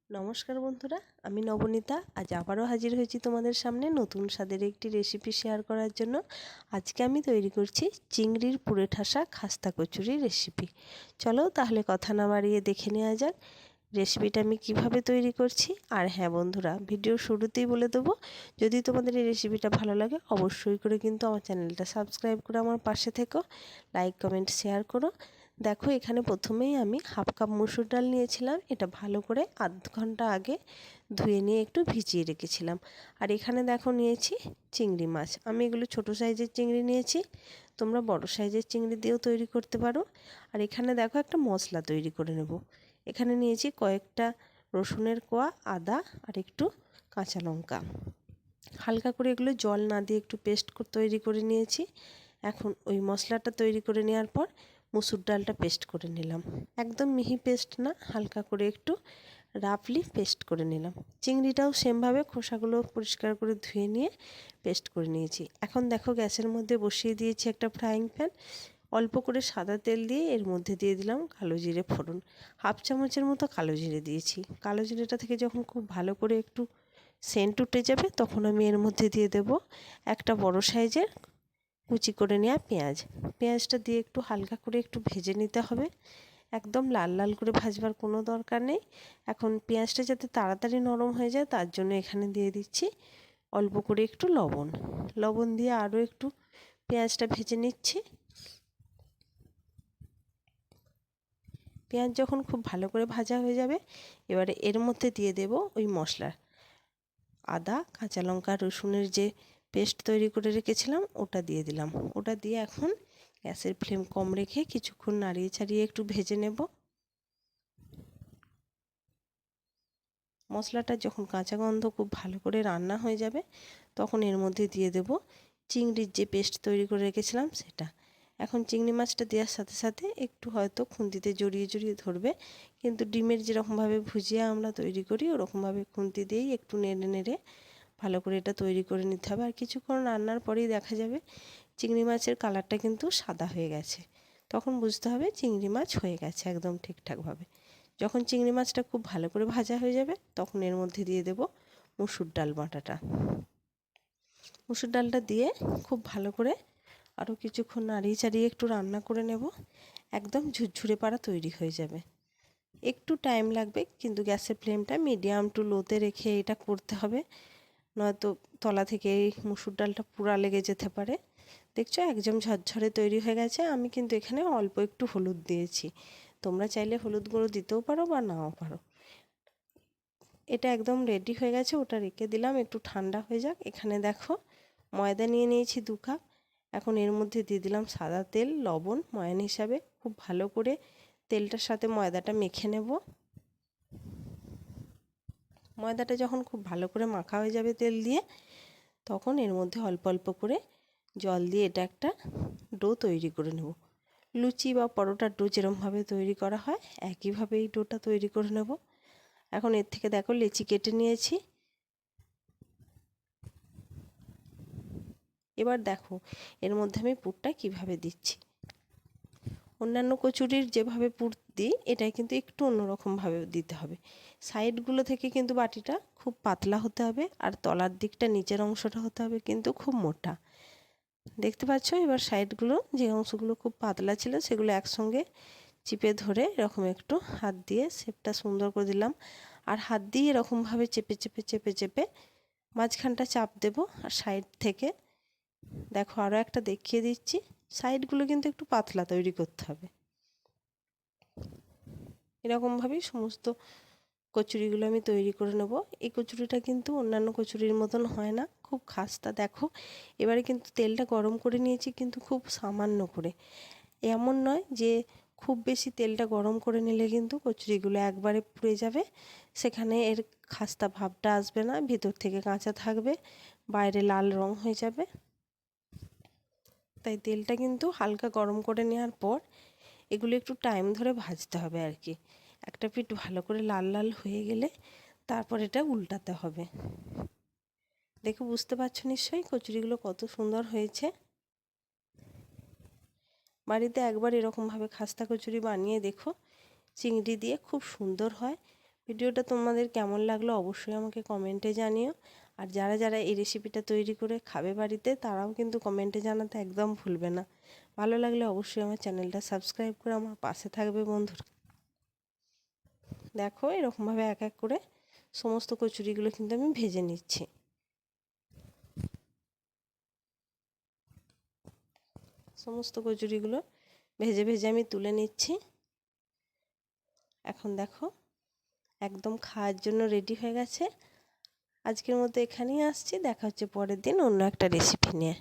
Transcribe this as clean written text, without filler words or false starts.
নমস্কার বন্ধুরা, আমি নবনীতা। আজ আবারও হাজির হয়েছি তোমাদের সামনে নতুন স্বাদের একটি রেসিপি শেয়ার করার জন্য। আজকে আমি তৈরি করছি চিংড়ির পুরে ঠাসা খাস্তা কচুরি রেসিপি। চলো তাহলে কথা না বাড়িয়ে দেখে নেওয়া যাক রেসিপিটা আমি কিভাবে তৈরি করছি। আর হ্যাঁ বন্ধুরা, ভিডিও শুরুতেই বলে দেবো, যদি তোমাদের এই রেসিপিটা ভালো লাগে অবশ্যই করে কিন্তু আমার চ্যানেলটা সাবস্ক্রাইব করে আমার পাশে থেকো, লাইক কমেন্ট শেয়ার করো। দেখো এখানে প্রথমেই আমি হাফ কাপ মুসুর ডাল নিয়েছিলাম। এটা ভালো করে আধ ঘন্টা আগে ধুয়ে নিয়ে একটু ভিজিয়ে রেখেছিলাম। আর এখানে দেখো নিয়েছি চিংড়ি মাছ। আমি এগুলো ছোট সাইজের চিংড়ি নিয়েছি, তোমরা বড় সাইজের চিংড়ি দিয়েও তৈরি করতে পারো। আর এখানে দেখো একটা মশলা তৈরি করে নেব। এখানে নিয়েছি কয়েকটা রসুনের কোয়া, আদা আর একটু কাঁচা লঙ্কা। হালকা করে এগুলো জল না দিয়ে একটু পেস্ট তৈরি করে নিয়েছি। এখন ওই মশলাটা তৈরি করে নেওয়ার পর মুসুর ডালটা পেস্ট করে নিলাম। একদম মিহি পেস্ট না, হালকা করে একটু রাফলি পেস্ট করে নিলাম। চিংড়িটাও সেমভাবে খোসাগুলো পরিষ্কার করে ধুয়ে নিয়ে পেস্ট করে নিয়েছি। এখন দেখো গ্যাসের মধ্যে বসিয়ে দিয়েছি একটা ফ্রাইং প্যান। অল্প করে সাদা তেল দিয়ে এর মধ্যে দিয়ে দিলাম কালো জিরে ফোড়ন। হাফ চামচের মতো কালো জিরে দিয়েছি। কালো জিরেটা থেকে যখন খুব ভালো করে একটু সেন্ট উঠে যাবে তখন আমি এর মধ্যে দিয়ে দেব একটা বড় সাইজের কুচি করে নেওয়া পেঁয়াজ। পেঁয়াজটা দিয়ে একটু হালকা করে একটু ভেজে নিতে হবে। একদম লাল লাল করে ভাজবার কোনো দরকার নেই। এখন পেঁয়াজটা যাতে তাড়াতাড়ি নরম হয়ে যায় তার জন্য এখানে দিয়ে দিচ্ছি অল্প করে একটু লবণ। লবণ দিয়ে আরও একটু পেঁয়াজটা ভেজে নিচ্ছি। পেঁয়াজ যখন খুব ভালো করে ভাজা হয়ে যাবে এবারে এর মধ্যে দিয়ে দেব ওই মশলা, আদা কাঁচা লঙ্কা রসুনের যে পেস্ট তৈরি করে রেখেছিলাম ওটা দিয়ে দিলাম। ওটা দিয়ে এখন গ্যাসের ফ্লেম কম রেখে কিছুক্ষণ নাড়িয়ে ছাড়িয়ে একটু ভেজে নেব। মশলাটা যখন কাঁচা গন্ধ খুব ভালো করে রান্না হয়ে যাবে তখন এর মধ্যে দিয়ে দেব চিংড়ির যে পেস্ট তৈরি করে রেখেছিলাম সেটা। এখন চিংড়ি মাছটা দেওয়ার সাথে সাথে একটু হয়তো খুন্তিতে জড়িয়ে জড়িয়ে ধরবে, কিন্তু ডিমের যেরকমভাবে ভুজিয়া আমরা তৈরি করি ওরকমভাবে খুন্তি দিয়েই একটু নেড়ে নেড়ে ভালো করে এটা তৈরি করে নিতে হবে। আর কিছুক্ষণ রান্নার পরেই দেখা যাবে চিংড়ি মাছের কালারটা কিন্তু সাদা হয়ে গেছে। তখন বুঝতে হবে চিংড়ি মাছ হয়ে গেছে একদম ঠিকঠাকভাবে। যখন চিংড়ি মাছটা খুব ভালো করে ভাজা হয়ে যাবে তখন এর মধ্যে দিয়ে দেব মুসুর ডাল বাটাটা। মুসুর ডালটা দিয়ে খুব ভালো করে আরও কিছুক্ষণ নাড়িয়ে চাড়িয়ে একটু রান্না করে নেব। একদম ঝুরঝুরে পাড়া তৈরি হয়ে যাবে। একটু টাইম লাগবে, কিন্তু গ্যাসের ফ্লেমটা মিডিয়াম টু লোতে রেখে এটা করতে হবে, নয়তো তলা থেকে এই মুসুর ডালটা পুড়া লেগে যেতে পারে। দেখছো একদম ঝরঝরে তৈরি হয়ে গেছে। আমি কিন্তু এখানে অল্প একটু হলুদ দিয়েছি, তোমরা চাইলে হলুদ গুঁড়ো দিতেও পারো বা নাও পারো। এটা একদম রেডি হয়ে গেছে, ওটা রেখে দিলাম একটু ঠান্ডা হয়ে যাক। এখানে দেখো ময়দা নিয়ে নিয়েছি 2 কাপ। এখন এর মধ্যে দিয়ে দিলাম সাদা তেল, লবণ ময়ান হিসাবে। খুব ভালো করে তেলটার সাথে ময়দাটা মেখে নেব। ময়দাটা যখন খুব ভালো করে মাখা হয়ে যাবে তেল দিয়ে তখন এর মধ্যে অল্প অল্প করে জল দিয়ে এটা একটা ডো তৈরি করে নেব। লুচি বা পরোটার ডো যেরকমভাবে তৈরি করা হয় একইভাবে এই ডোটা তৈরি করে নেব। এখন এর থেকে দেখো লেচি কেটে নিয়েছি। এবার দেখো এর মধ্যে আমি পুরটা কিভাবে দিচ্ছি। অন্যান্য কচুরির যেভাবে পুর দিই এটাই কিন্তু একটু অন্যরকমভাবে দিতে হবে। সাইডগুলো থেকে কিন্তু বাটিটা খুব পাতলা হতে হবে, আর তলার দিকটা নিচের অংশটা হতে হবে কিন্তু খুব মোটা। দেখতে পাচ্ছ এবার সাইডগুলো যে অংশগুলো খুব পাতলা ছিল সেগুলো একসঙ্গে চিপে ধরে এরকম একটু হাত দিয়ে শেপটা সুন্দর করে দিলাম। আর হাত দিয়ে এরকমভাবে চেপে চেপে চেপে চেপে মাঝখানটা চাপ দেব। আর সাইড থেকে দেখো আরও একটা দেখিয়ে দিচ্ছি, সাইডগুলো কিন্তু একটু পাতলা তৈরি করতে হবে। এরকমভাবেই সমস্ত কচুরিগুলো আমি তৈরি করে নেব। এই কচুরিটা কিন্তু অন্যান্য কচুরির মতন হয় না, খুব খাস্তা। দেখো এবারে কিন্তু তেলটা গরম করে নিয়েছি, কিন্তু খুব সামান্য করে। এমন নয় যে খুব বেশি তেলটা গরম করে নিলে কিন্তু কচুরিগুলো একবারে পুড়ে যাবে, সেখানে এর খাস্তা ভাবটা আসবে না, ভিতর থেকে কাঁচা থাকবে, বাইরে লাল রং হয়ে যাবে। তাই তেলটা কিন্তু হালকা গরম করে নেওয়ার পর এগুলো একটু টাইম ধরে ভাজতে হবে আর কি। একটা পিঠ ভালো করে লাল লাল হয়ে গেলে তারপর এটা উল্টাতে হবে। দেখো বুঝতে পারছো নিশ্চয়ই কচুরিগুলো কত সুন্দর হয়েছে। বাড়িতে একবার এরকমভাবে খাস্তা কচুরি বানিয়ে দেখো, চিংড়ি দিয়ে খুব সুন্দর হয়। ভিডিওটা তোমাদের কেমন লাগলো অবশ্যই আমাকে কমেন্টে জানিও। আর যারা যারা এই রেসিপিটা তৈরি করে খাবে বাড়িতে তারাও কিন্তু কমেন্টে জানাতে একদম ভুলবে না। ভালো লাগলে অবশ্যই আমার চ্যানেলটা সাবস্ক্রাইব করে আমার পাশে থাকবে বন্ধুরা। দেখো এরকমভাবে এক এক করে সমস্ত কচুরিগুলো কিন্তু আমি ভেজে নিচ্ছি। সমস্ত কচুরিগুলো ভেজে ভেজে আমি তুলে নিচ্ছি। এখন দেখো একদম খাওয়ার জন্য রেডি হয়ে গেছে। আজকের মতো এখানেই আসছি, দেখা হচ্ছে পরের দিন অন্য একটা রেসিপি নিয়ে।